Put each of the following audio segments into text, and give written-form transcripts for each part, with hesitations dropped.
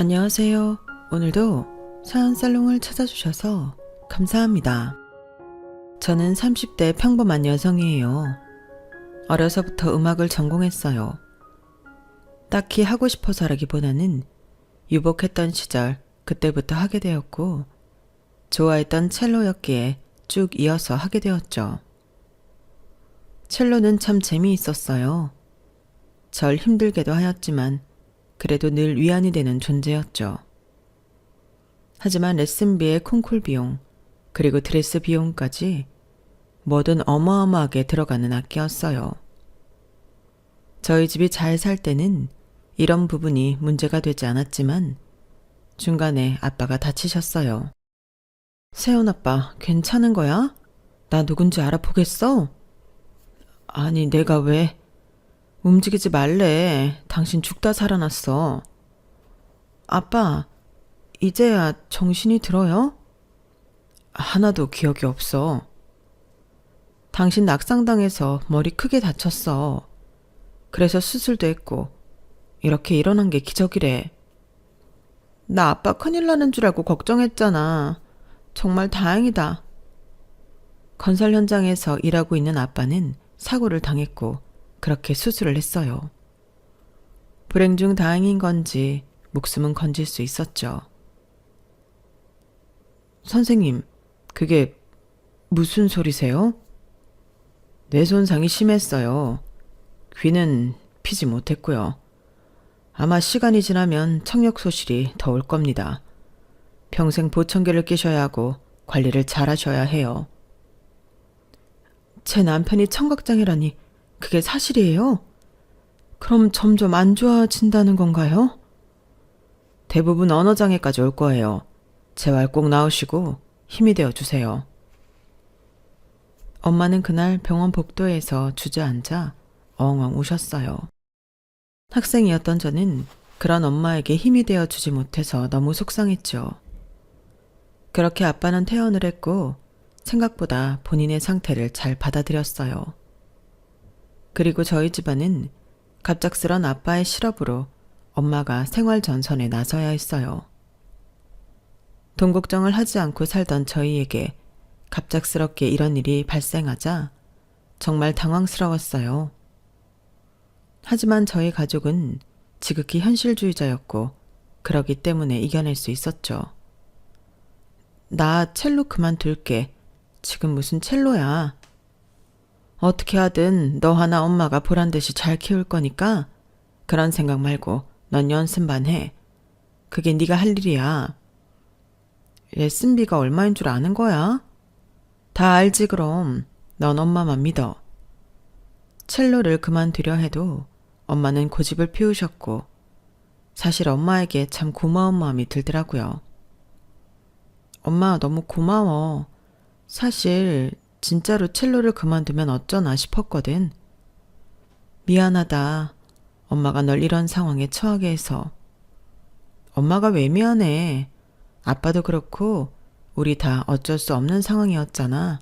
안녕하세요. 오늘도 사연살롱을 찾아주셔서 감사합니다. 저는 30대 평범한 여성이에요. 어려서부터 음악을 전공했어요. 딱히 하고 싶어서라기보다는 유복했던 시절 그때부터 하게 되었고 좋아했던 첼로였기에 쭉 이어서 하게 되었죠. 첼로는 참 재미있었어요. 절 힘들게도 하였지만 그래도 늘 위안이 되는 존재였죠. 하지만 레슨비의 콩쿨 비용, 그리고 드레스 비용까지 뭐든 어마어마하게 들어가는 악기였어요. 저희 집이 잘 살 때는 이런 부분이 문제가 되지 않았지만 중간에 아빠가 다치셨어요. 세연 아빠, 괜찮은 거야? 나 누군지 알아보겠어? 아니, 내가 왜? 움직이지 말래. 당신 죽다 살아났어. 아빠, 이제야 정신이 들어요? 하나도 기억이 없어. 당신 낙상당해서 머리 크게 다쳤어. 그래서 수술도 했고 이렇게 일어난 게 기적이래. 나 아빠 큰일 나는 줄 알고 걱정했잖아. 정말 다행이다. 건설 현장에서 일하고 있는 아빠는 사고를 당했고 그렇게 수술을 했어요. 불행 중 다행인 건지 목숨은 건질 수 있었죠. 선생님, 그게 무슨 소리세요? 뇌 손상이 심했어요. 귀는 피지 못했고요. 아마 시간이 지나면 청력 소실이 더 올 겁니다. 평생 보청기를 끼셔야 하고 관리를 잘 하셔야 해요. 제 남편이 청각장애라니 그게 사실이에요? 그럼 점점 안 좋아진다는 건가요? 대부분 언어장애까지 올 거예요. 재활 꼭 나으시고 힘이 되어 주세요. 엄마는 그날 병원 복도에서 주저앉아 엉엉 우셨어요. 학생이었던 저는 그런 엄마에게 힘이 되어 주지 못해서 너무 속상했죠. 그렇게 아빠는 퇴원을 했고 생각보다 본인의 상태를 잘 받아들였어요. 그리고 저희 집안은 갑작스런 아빠의 실업으로 엄마가 생활 전선에 나서야 했어요. 돈 걱정을 하지 않고 살던 저희에게 갑작스럽게 이런 일이 발생하자 정말 당황스러웠어요. 하지만 저희 가족은 지극히 현실주의자였고 그러기 때문에 이겨낼 수 있었죠. 나 첼로 그만둘게. 지금 무슨 첼로야. 어떻게 하든 너 하나 엄마가 보란듯이 잘 키울 거니까 그런 생각 말고 넌 연습만 해. 그게 네가 할 일이야. 레슨비가 얼마인 줄 아는 거야? 다 알지 그럼. 넌 엄마만 믿어. 첼로를 그만두려 해도 엄마는 고집을 피우셨고 사실 엄마에게 참 고마운 마음이 들더라고요. 엄마 너무 고마워. 사실 진짜로 첼로를 그만두면 어쩌나 싶었거든. 미안하다. 엄마가 널 이런 상황에 처하게 해서. 엄마가 왜 미안해. 아빠도 그렇고 우리 다 어쩔 수 없는 상황이었잖아.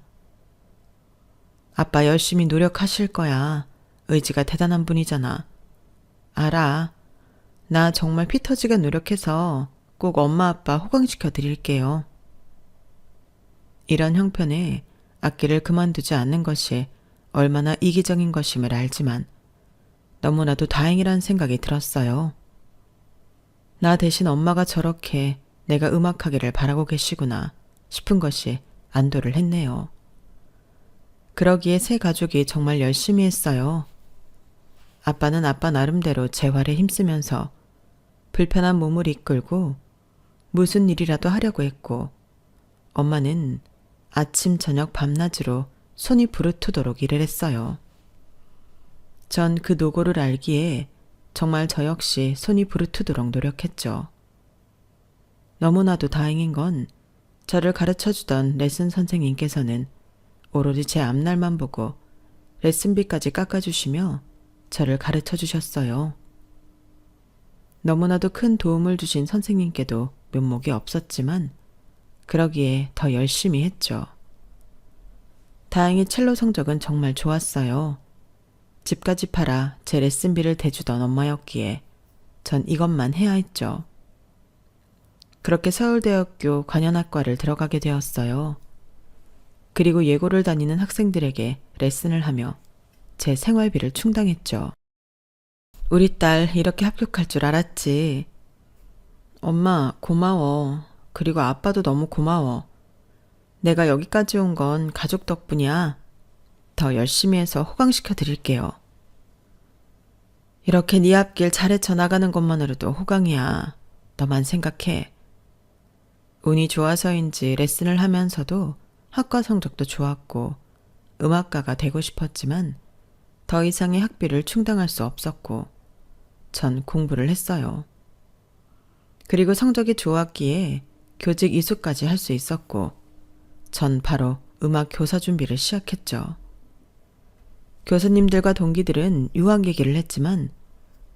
아빠 열심히 노력하실 거야. 의지가 대단한 분이잖아. 알아. 나 정말 피 터지게 노력해서 꼭 엄마 아빠 호강시켜 드릴게요. 이런 형편에 악기를 그만두지 않는 것이 얼마나 이기적인 것임을 알지만 너무나도 다행이란 생각이 들었어요. 나 대신 엄마가 저렇게 내가 음악하기를 바라고 계시구나 싶은 것이 안도를 했네요. 그러기에 새 가족이 정말 열심히 했어요. 아빠는 아빠 나름대로 재활에 힘쓰면서 불편한 몸을 이끌고 무슨 일이라도 하려고 했고 엄마는 아침 저녁 밤낮으로 손이 부르트도록 일을 했어요. 전 그 노고를 알기에 정말 저 역시 손이 부르트도록 노력했죠. 너무나도 다행인 건 저를 가르쳐주던 레슨 선생님께서는 오로지 제 앞날만 보고 레슨비까지 깎아주시며 저를 가르쳐주셨어요. 너무나도 큰 도움을 주신 선생님께도 면목이 없었지만 그러기에 더 열심히 했죠. 다행히 첼로 성적은 정말 좋았어요. 집까지 팔아 제 레슨비를 대주던 엄마였기에 전 이것만 해야 했죠. 그렇게 서울대학교 관현악과를 들어가게 되었어요. 그리고 예고를 다니는 학생들에게 레슨을 하며 제 생활비를 충당했죠. 우리 딸 이렇게 합격할 줄 알았지. 엄마, 고마워. 그리고 아빠도 너무 고마워. 내가 여기까지 온 건 가족 덕분이야. 더 열심히 해서 호강시켜 드릴게요. 이렇게 네 앞길 잘 헤쳐나가는 것만으로도 호강이야. 너만 생각해. 운이 좋아서인지 레슨을 하면서도 학과 성적도 좋았고 음악가가 되고 싶었지만 더 이상의 학비를 충당할 수 없었고 전 공부를 했어요. 그리고 성적이 좋았기에 교직 이수까지 할 수 있었고 전 바로 음악 교사 준비를 시작했죠. 교수님들과 동기들은 유학 얘기를 했지만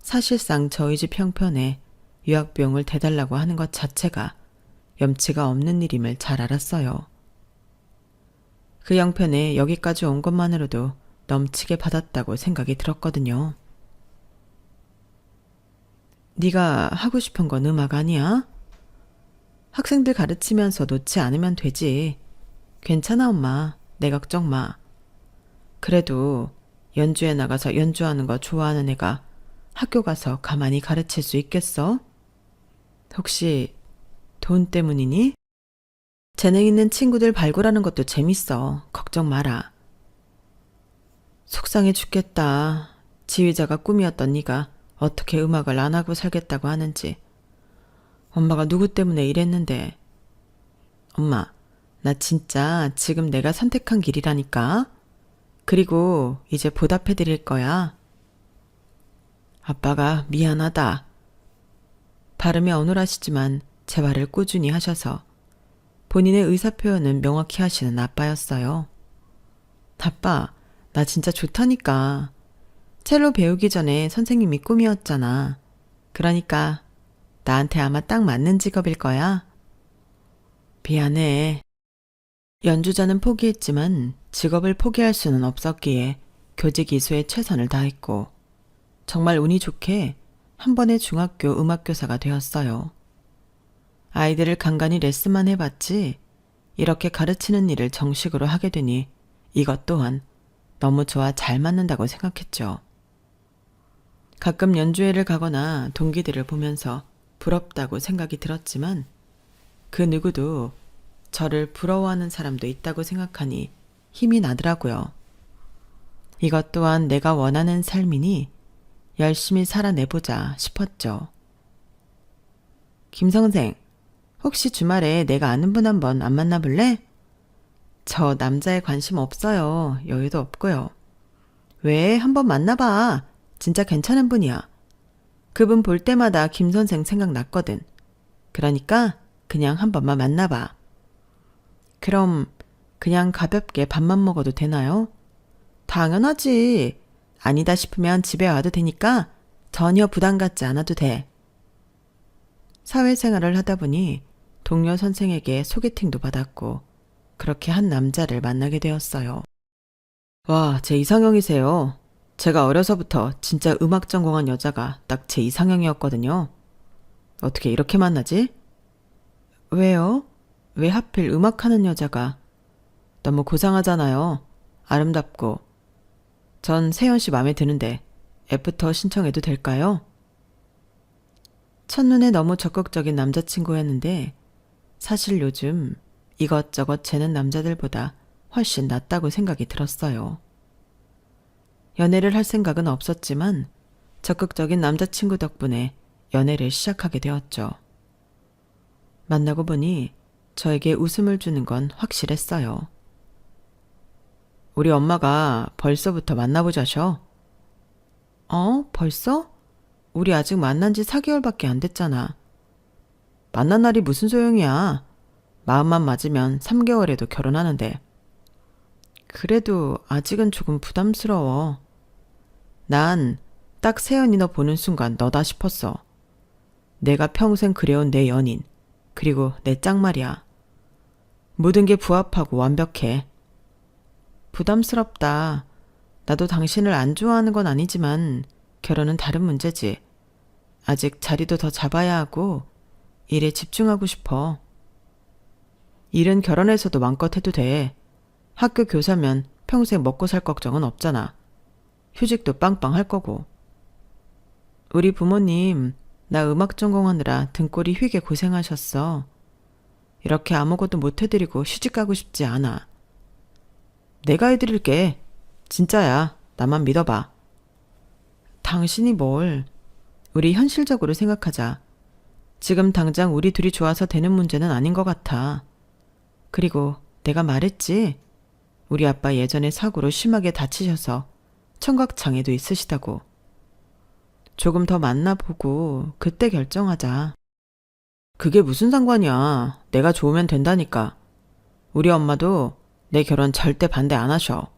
사실상 저희 집 형편에 유학 비용을 대달라고 하는 것 자체가 염치가 없는 일임을 잘 알았어요. 그 형편에 여기까지 온 것만으로도 넘치게 받았다고 생각이 들었거든요. 네가 하고 싶은 건 음악 아니야? 학생들 가르치면서 놓지 않으면 되지. 괜찮아 엄마. 내 걱정 마. 그래도 연주회 나가서 연주하는 거 좋아하는 애가 학교 가서 가만히 가르칠 수 있겠어? 혹시 돈 때문이니? 재능 있는 친구들 발굴하는 것도 재밌어. 걱정 마라. 속상해 죽겠다. 지휘자가 꿈이었던 네가 어떻게 음악을 안 하고 살겠다고 하는지. 엄마가 누구 때문에 이랬는데. 엄마, 나 진짜 지금 내가 선택한 길이라니까. 그리고 이제 보답해 드릴 거야. 아빠가 미안하다. 발음이 어눌하시지만 제 말을 꾸준히 하셔서 본인의 의사표현은 명확히 하시는 아빠였어요. 아빠, 나 진짜 좋다니까. 첼로 배우기 전에 선생님이 꿈이었잖아. 그러니까 나한테 아마 딱 맞는 직업일 거야. 미안해. 연주자는 포기했지만 직업을 포기할 수는 없었기에 교직 이수에 최선을 다했고 정말 운이 좋게 한 번에 중학교 음악교사가 되었어요. 아이들을 간간히 레슨만 해봤지 이렇게 가르치는 일을 정식으로 하게 되니 이것 또한 너무 좋아 잘 맞는다고 생각했죠. 가끔 연주회를 가거나 동기들을 보면서 부럽다고 생각이 들었지만 그 누구도 저를 부러워하는 사람도 있다고 생각하니 힘이 나더라고요. 이것 또한 내가 원하는 삶이니 열심히 살아내보자 싶었죠. 김 선생, 혹시 주말에 내가 아는 분 한번 안 만나볼래? 저 남자에 관심 없어요. 여유도 없고요. 왜? 한번 만나봐. 진짜 괜찮은 분이야. 그분 볼 때마다 김 선생 생각났거든. 그러니까 그냥 한 번만 만나봐. 그럼 그냥 가볍게 밥만 먹어도 되나요? 당연하지. 아니다 싶으면 집에 와도 되니까 전혀 부담 갖지 않아도 돼. 사회생활을 하다 보니 동료 선생에게 소개팅도 받았고 그렇게 한 남자를 만나게 되었어요. 와, 제 이상형이세요. 제가 어려서부터 진짜 음악 전공한 여자가 딱 제 이상형이었거든요. 어떻게 이렇게 만나지? 왜요? 왜 하필 음악하는 여자가? 너무 고상하잖아요. 아름답고. 전 세연 씨 마음에 드는데 애프터 신청해도 될까요? 첫눈에 너무 적극적인 남자친구였는데 사실 요즘 이것저것 재는 남자들보다 훨씬 낫다고 생각이 들었어요. 연애를 할 생각은 없었지만 적극적인 남자친구 덕분에 연애를 시작하게 되었죠. 만나고 보니 저에게 웃음을 주는 건 확실했어요. 우리 엄마가 벌써부터 만나보자셔. 벌써? 우리 아직 만난 지 4개월밖에 안 됐잖아. 만난 날이 무슨 소용이야. 마음만 맞으면 3개월에도 결혼하는데. 그래도 아직은 조금 부담스러워. 난 딱 세연이 너 보는 순간 너다 싶었어. 내가 평생 그려온 내 연인, 그리고 내 짝말이야. 모든 게 부합하고 완벽해. 부담스럽다. 나도 당신을 안 좋아하는 건 아니지만 결혼은 다른 문제지. 아직 자리도 더 잡아야 하고 일에 집중하고 싶어. 일은 결혼해서도 마음껏 해도 돼. 학교 교사면 평생 먹고 살 걱정은 없잖아. 휴직도 빵빵 할 거고. 우리 부모님, 나 음악 전공하느라 등골이 휘게 고생하셨어. 이렇게 아무것도 못 해드리고 휴직 가고 싶지 않아. 내가 해드릴게. 진짜야. 나만 믿어봐. 당신이 뭘. 우리 현실적으로 생각하자. 지금 당장 우리 둘이 좋아서 되는 문제는 아닌 것 같아. 그리고 내가 말했지. 우리 아빠 예전에 사고로 심하게 다치셔서 청각장애도 있으시다고. 조금 더 만나보고 그때 결정하자. 그게 무슨 상관이야. 내가 좋으면 된다니까. 우리 엄마도 내 결혼 절대 반대 안 하셔.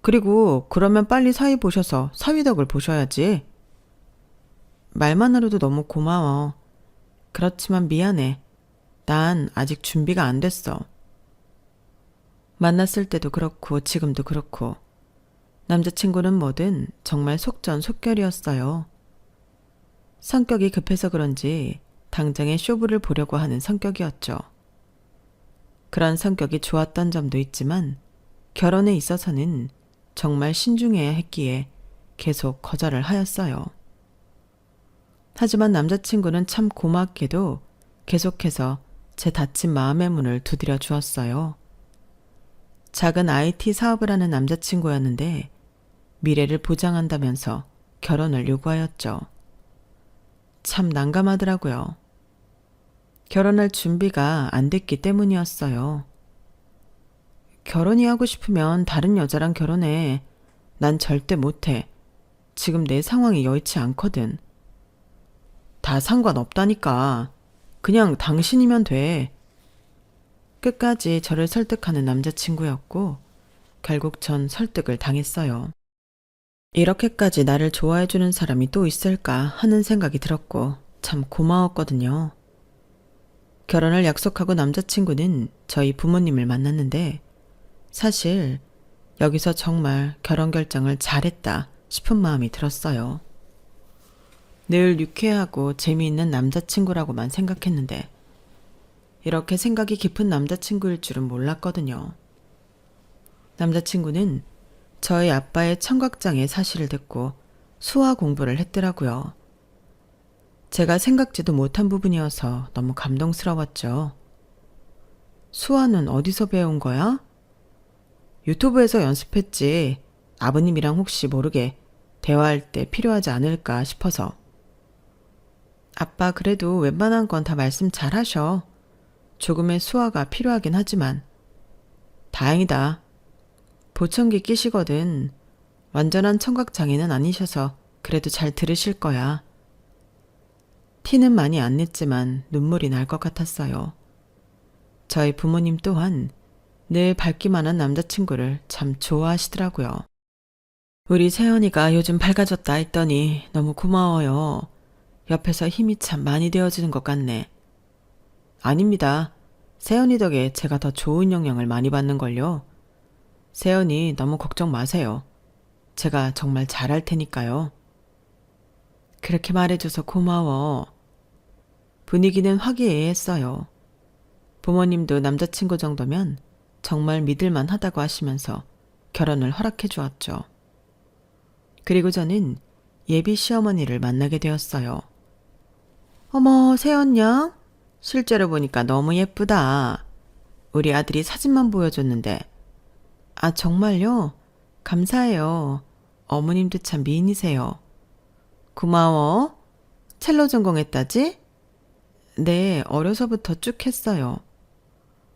그리고 그러면 빨리 사위 보셔서 사위 덕을 보셔야지. 말만으로도 너무 고마워. 그렇지만 미안해. 난 아직 준비가 안 됐어. 만났을 때도 그렇고 지금도 그렇고 남자친구는 뭐든 정말 속전속결이었어요. 성격이 급해서 그런지 당장에 쇼부를 보려고 하는 성격이었죠. 그런 성격이 좋았던 점도 있지만 결혼에 있어서는 정말 신중해야 했기에 계속 거절을 하였어요. 하지만 남자친구는 참 고맙게도 계속해서 제 닫힌 마음의 문을 두드려 주었어요. 작은 IT 사업을 하는 남자친구였는데 미래를 보장한다면서 결혼을 요구하였죠. 참 난감하더라고요. 결혼할 준비가 안 됐기 때문이었어요. 결혼이 하고 싶으면 다른 여자랑 결혼해. 난 절대 못해. 지금 내 상황이 여의치 않거든. 다 상관없다니까. 그냥 당신이면 돼. 끝까지 저를 설득하는 남자친구였고 결국 전 설득을 당했어요. 이렇게까지 나를 좋아해주는 사람이 또 있을까 하는 생각이 들었고 참 고마웠거든요. 결혼을 약속하고 남자친구는 저희 부모님을 만났는데 사실 여기서 정말 결혼 결정을 잘했다 싶은 마음이 들었어요. 늘 유쾌하고 재미있는 남자친구라고만 생각했는데 이렇게 생각이 깊은 남자친구일 줄은 몰랐거든요. 남자친구는 저희 아빠의 청각장애 사실을 듣고 수화 공부를 했더라고요. 제가 생각지도 못한 부분이어서 너무 감동스러웠죠. 수화는 어디서 배운 거야? 유튜브에서 연습했지. 아버님이랑 혹시 모르게 대화할 때 필요하지 않을까 싶어서. 아빠 그래도 웬만한 건 다 말씀 잘 하셔. 조금의 수화가 필요하긴 하지만. 다행이다. 보청기 끼시거든. 완전한 청각장애는 아니셔서 그래도 잘 들으실 거야. 티는 많이 안 냈지만 눈물이 날 것 같았어요. 저희 부모님 또한 늘 밝기만 한 남자친구를 참 좋아하시더라고요. 우리 세연이가 요즘 밝아졌다 했더니 너무 고마워요. 옆에서 힘이 참 많이 되어지는 것 같네. 아닙니다. 세연이 덕에 제가 더 좋은 영향을 많이 받는걸요. 세연이 너무 걱정 마세요. 제가 정말 잘할 테니까요. 그렇게 말해줘서 고마워. 분위기는 화기애애했어요. 부모님도 남자친구 정도면 정말 믿을만 하다고 하시면서 결혼을 허락해 주었죠. 그리고 저는 예비 시어머니를 만나게 되었어요. 어머, 세연양? 실제로 보니까 너무 예쁘다. 우리 아들이 사진만 보여줬는데. 아, 정말요? 감사해요. 어머님도 참 미인이세요. 고마워. 첼로 전공했다지? 네, 어려서부터 쭉 했어요.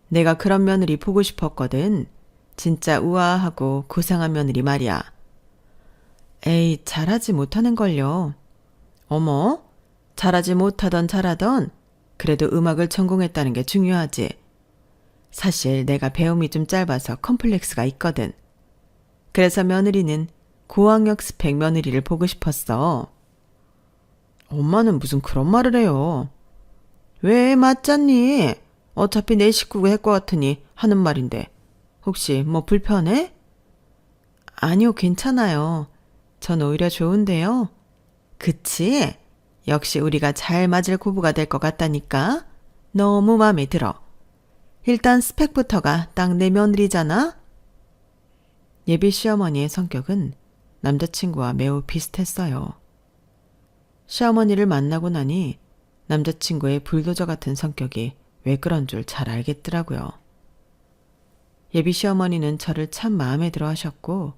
내가 그런 며느리 보고 싶었거든. 진짜 우아하고 고상한 며느리 말이야. 에이, 잘하지 못하는걸요. 어머, 잘하지 못하던 잘하던 그래도 음악을 전공했다는 게 중요하지. 사실 내가 배움이 좀 짧아서 컴플렉스가 있거든. 그래서 며느리는 고학력 스펙 며느리를 보고 싶었어. 엄마는 무슨 그런 말을 해요. 왜 맞잖니? 어차피 내 식구가 할 것 같으니 하는 말인데 혹시 뭐 불편해? 아니요, 괜찮아요. 전 오히려 좋은데요. 그치? 역시 우리가 잘 맞을 고부가 될 것 같다니까. 너무 마음에 들어. 일단 스펙부터가 딱 내 며느리잖아. 예비 시어머니의 성격은 남자친구와 매우 비슷했어요. 시어머니를 만나고 나니 남자친구의 불도저 같은 성격이 왜 그런 줄 잘 알겠더라고요. 예비 시어머니는 저를 참 마음에 들어 하셨고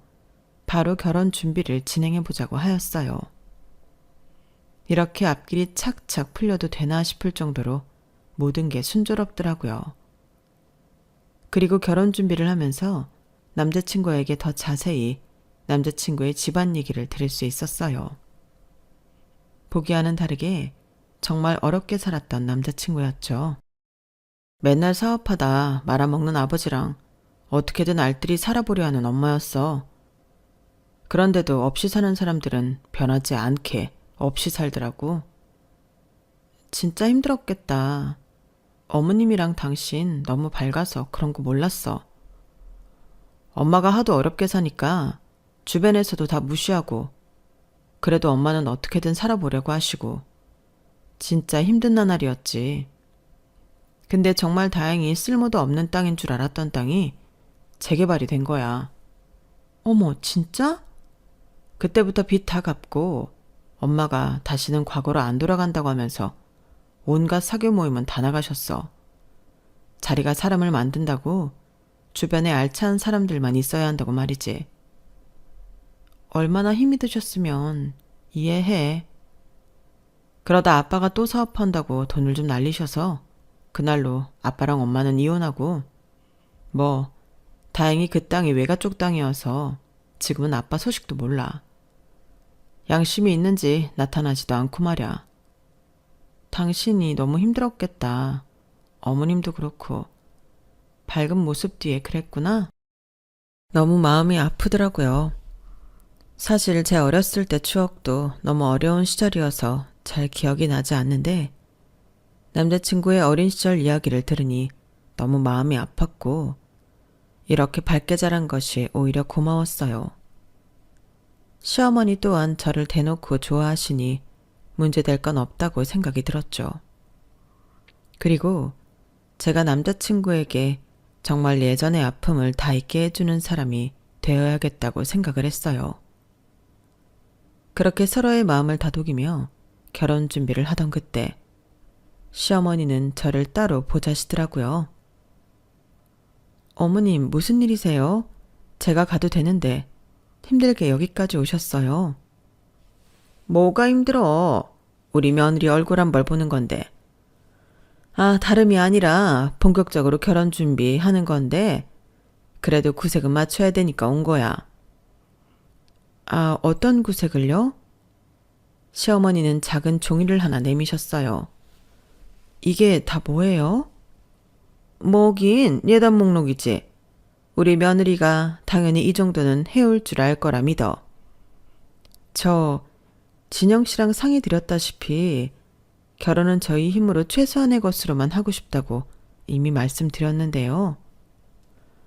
바로 결혼 준비를 진행해 보자고 하였어요. 이렇게 앞길이 착착 풀려도 되나 싶을 정도로 모든 게 순조롭더라고요. 그리고 결혼 준비를 하면서 남자친구에게 더 자세히 남자친구의 집안 얘기를 들을 수 있었어요. 보기와는 다르게 정말 어렵게 살았던 남자친구였죠. 맨날 사업하다 말아먹는 아버지랑 어떻게든 알뜰히 살아보려 하는 엄마였어. 그런데도 없이 사는 사람들은 변하지 않게 없이 살더라고. 진짜 힘들었겠다. 어머님이랑 당신 너무 밝아서 그런 거 몰랐어. 엄마가 하도 어렵게 사니까 주변에서도 다 무시하고 그래도 엄마는 어떻게든 살아보려고 하시고 진짜 힘든 나날이었지. 근데 정말 다행히 쓸모도 없는 땅인 줄 알았던 땅이 재개발이 된 거야. 어머, 진짜? 그때부터 빚 다 갚고 엄마가 다시는 과거로 안 돌아간다고 하면서 온갖 사교 모임은 다 나가셨어. 자리가 사람을 만든다고 주변에 알찬 사람들만 있어야 한다고 말이지. 얼마나 힘이 드셨으면 이해해. 그러다 아빠가 또 사업한다고 돈을 좀 날리셔서 그날로 아빠랑 엄마는 이혼하고 뭐 다행히 그 땅이 외가 쪽 땅이어서 지금은 아빠 소식도 몰라. 양심이 있는지 나타나지도 않고 말야. 당신이 너무 힘들었겠다. 어머님도 그렇고 밝은 모습 뒤에 그랬구나. 너무 마음이 아프더라고요. 사실 제 어렸을 때 추억도 너무 어려운 시절이어서 잘 기억이 나지 않는데 남자친구의 어린 시절 이야기를 들으니 너무 마음이 아팠고 이렇게 밝게 자란 것이 오히려 고마웠어요. 시어머니 또한 저를 대놓고 좋아하시니 문제될 건 없다고 생각이 들었죠. 그리고 제가 남자친구에게 정말 예전의 아픔을 다 잊게 해주는 사람이 되어야겠다고 생각을 했어요. 그렇게 서로의 마음을 다독이며 결혼 준비를 하던 그때 시어머니는 저를 따로 보자시더라고요. 어머님, 무슨 일이세요? 제가 가도 되는데 힘들게 여기까지 오셨어요. 뭐가 힘들어? 우리 며느리 얼굴 한 벌 보는 건데. 아, 다름이 아니라 본격적으로 결혼 준비하는 건데 그래도 구색은 맞춰야 되니까 온 거야. 아, 어떤 구색을요? 시어머니는 작은 종이를 하나 내미셨어요. 이게 다 뭐예요? 뭐긴 예단 목록이지. 우리 며느리가 당연히 이 정도는 해올 줄 알 거라 믿어. 저 진영 씨랑 상의 드렸다시피 결혼은 저희 힘으로 최소한의 것으로만 하고 싶다고 이미 말씀드렸는데요.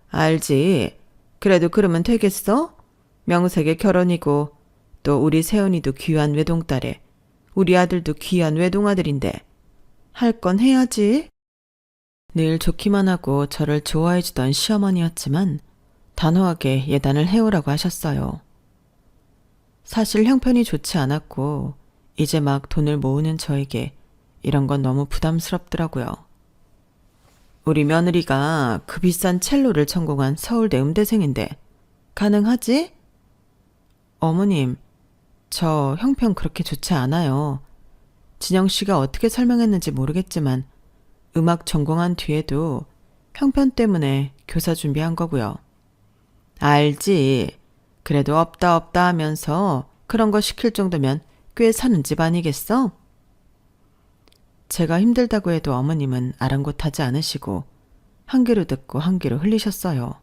알지. 그래도 그러면 되겠어? 명색의 결혼이고 또 우리 세연이도 귀한 외동딸에 우리 아들도 귀한 외동아들인데 할 건 해야지. 늘 좋기만 하고 저를 좋아해 주던 시어머니였지만 단호하게 예단을 해오라고 하셨어요. 사실 형편이 좋지 않았고 이제 막 돈을 모으는 저에게 이런 건 너무 부담스럽더라고요. 우리 며느리가 그 비싼 첼로를 전공한 서울대 음대생인데 가능하지? 어머님, 저 형편 그렇게 좋지 않아요. 진영 씨가 어떻게 설명했는지 모르겠지만 음악 전공한 뒤에도 형편 때문에 교사 준비한 거고요. 알지. 그래도 없다 하면서 그런 거 시킬 정도면 꽤 사는 집 아니겠어? 제가 힘들다고 해도 어머님은 아랑곳하지 않으시고 한 귀로 듣고 한 귀로 흘리셨어요.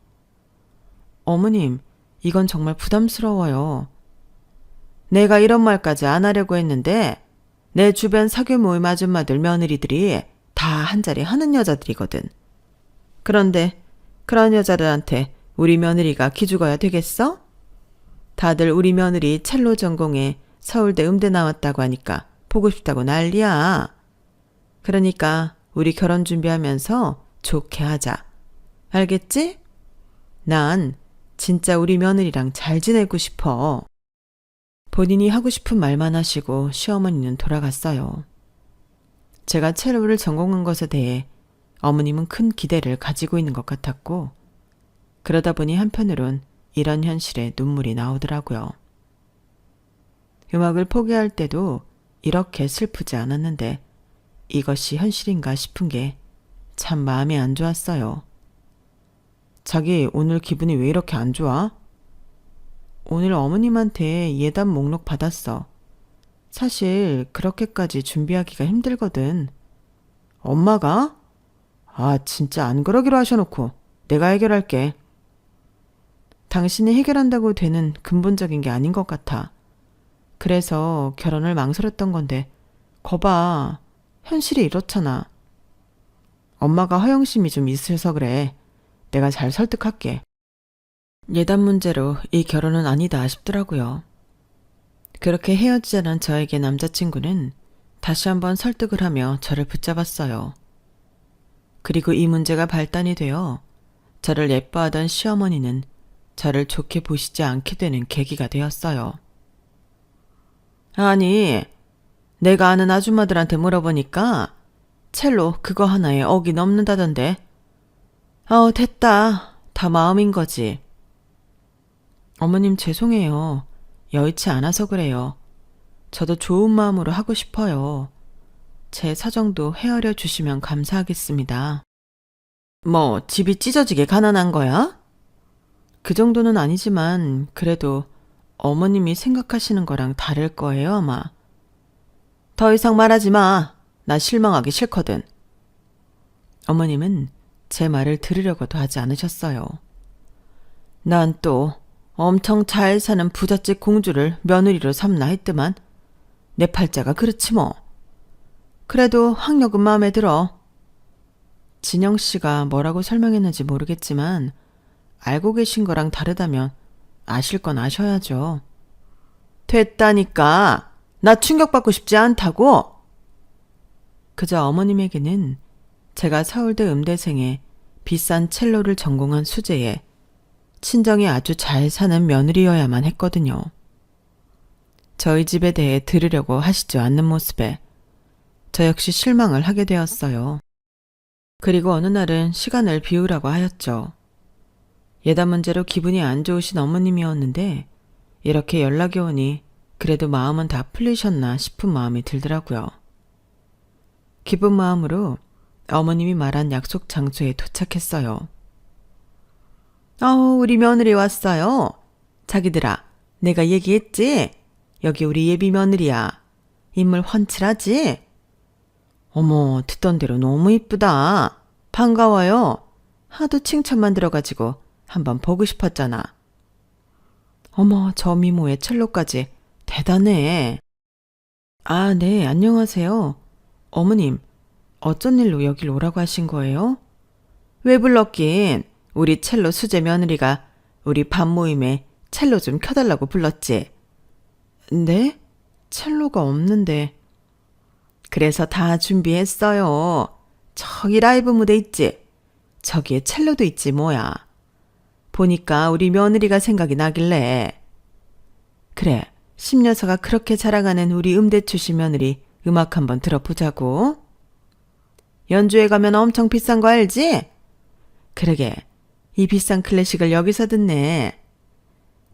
어머님, 이건 정말 부담스러워요. 내가 이런 말까지 안 하려고 했는데 내 주변 사교 모임 아줌마들 며느리들이 다 한자리 하는 여자들이거든. 그런데 그런 여자들한테 우리 며느리가 기죽어야 되겠어? 다들 우리 며느리 첼로 전공에 서울대 음대 나왔다고 하니까 보고 싶다고 난리야. 그러니까 우리 결혼 준비하면서 좋게 하자. 알겠지? 난 진짜 우리 며느리랑 잘 지내고 싶어. 본인이 하고 싶은 말만 하시고 시어머니는 돌아갔어요. 제가 첼로를 전공한 것에 대해 어머님은 큰 기대를 가지고 있는 것 같았고, 그러다 보니 한편으론 이런 현실에 눈물이 나오더라고요. 음악을 포기할 때도 이렇게 슬프지 않았는데 이것이 현실인가 싶은 게 참 마음이 안 좋았어요. 자기 오늘 기분이 왜 이렇게 안 좋아? 오늘 어머님한테 예단 목록 받았어. 사실 그렇게까지 준비하기가 힘들거든. 엄마가? 아, 진짜 안 그러기로 하셔놓고 내가 해결할게. 당신이 해결한다고 되는 근본적인 게 아닌 것 같아. 그래서 결혼을 망설였던 건데 거봐, 현실이 이렇잖아. 엄마가 허영심이 좀 있으셔서 그래. 내가 잘 설득할게. 예단 문제로 이 결혼은 아니다 싶더라고요. 그렇게 헤어지자는 저에게 남자친구는 다시 한번 설득을 하며 저를 붙잡았어요. 그리고 이 문제가 발단이 되어 저를 예뻐하던 시어머니는 저를 좋게 보시지 않게 되는 계기가 되었어요. 아니, 내가 아는 아줌마들한테 물어보니까 첼로 그거 하나에 억이 넘는다던데. 됐다. 다 마음인 거지. 어머님 죄송해요. 여의치 않아서 그래요. 저도 좋은 마음으로 하고 싶어요. 제 사정도 헤아려 주시면 감사하겠습니다. 뭐 집이 찢어지게 가난한 거야? 그 정도는 아니지만 그래도 어머님이 생각하시는 거랑 다를 거예요, 아마. 더 이상 말하지 마. 나 실망하기 싫거든. 어머님은 제 말을 들으려고도 하지 않으셨어요. 난 또 엄청 잘 사는 부잣집 공주를 며느리로 삼나 했더만 내 팔자가 그렇지 뭐. 그래도 학력은 마음에 들어. 진영 씨가 뭐라고 설명했는지 모르겠지만 알고 계신 거랑 다르다면 아실 건 아셔야죠. 됐다니까. 나 충격받고 싶지 않다고. 그저 어머님에게는 제가 서울대 음대생에 비싼 첼로를 전공한 수재에 친정이 아주 잘 사는 며느리여야만 했거든요. 저희 집에 대해 들으려고 하시지 않는 모습에 저 역시 실망을 하게 되었어요. 그리고 어느 날은 시간을 비우라고 하였죠. 예단 문제로 기분이 안 좋으신 어머님이었는데 이렇게 연락이 오니 그래도 마음은 다 풀리셨나 싶은 마음이 들더라고요. 기쁜 마음으로 어머님이 말한 약속 장소에 도착했어요. 우리 며느리 왔어요. 자기들아, 내가 얘기했지? 여기 우리 예비 며느리야. 인물 훤칠하지? 어머, 듣던 대로 너무 이쁘다. 반가워요. 하도 칭찬만 들어가지고 한번 보고 싶었잖아. 어머, 저 미모에 첼로까지 대단해. 아, 네, 안녕하세요. 어머님, 어쩐 일로 여길 오라고 하신 거예요? 왜 불렀긴? 우리 첼로 수제 며느리가 우리 밥 모임에 첼로 좀 켜달라고 불렀지. 네? 첼로가 없는데. 그래서 다 준비했어요. 저기 라이브 무대 있지? 저기에 첼로도 있지 뭐야. 보니까 우리 며느리가 생각이 나길래. 그래, 심여사가 그렇게 자랑하는 우리 음대 출신 며느리 음악 한번 들어보자고. 연주회 가면 엄청 비싼 거 알지? 그러게, 이 비싼 클래식을 여기서 듣네.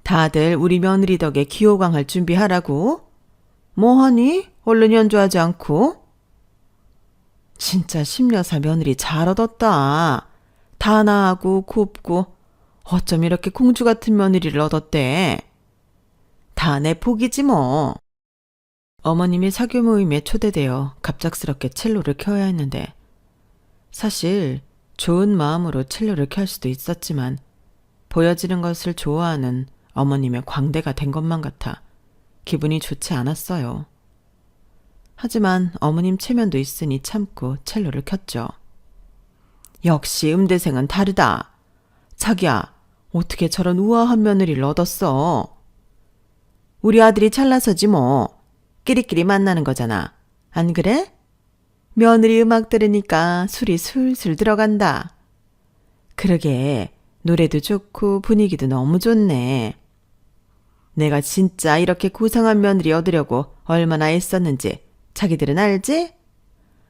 다들 우리 며느리 덕에 기호강할 준비하라고. 뭐하니? 얼른 연주하지 않고. 진짜 심여사 며느리 잘 얻었다. 다 나하고 곱고 어쩜 이렇게 공주 같은 며느리를 얻었대. 다 내 복이지 뭐. 어머님이 사교 모임에 초대되어 갑작스럽게 첼로를 켜야 했는데 사실 좋은 마음으로 첼로를 켤 수도 있었지만 보여지는 것을 좋아하는 어머님의 광대가 된 것만 같아 기분이 좋지 않았어요. 하지만 어머님 체면도 있으니 참고 첼로를 켰죠. 역시 음대생은 다르다. 자기야, 어떻게 저런 우아한 며느리를 얻었어? 우리 아들이 잘나서지 뭐. 끼리끼리 만나는 거잖아. 안 그래? 며느리 음악 들으니까 술이 술술 들어간다. 그러게 노래도 좋고 분위기도 너무 좋네. 내가 진짜 이렇게 고상한 며느리 얻으려고 얼마나 애썼는지 자기들은 알지?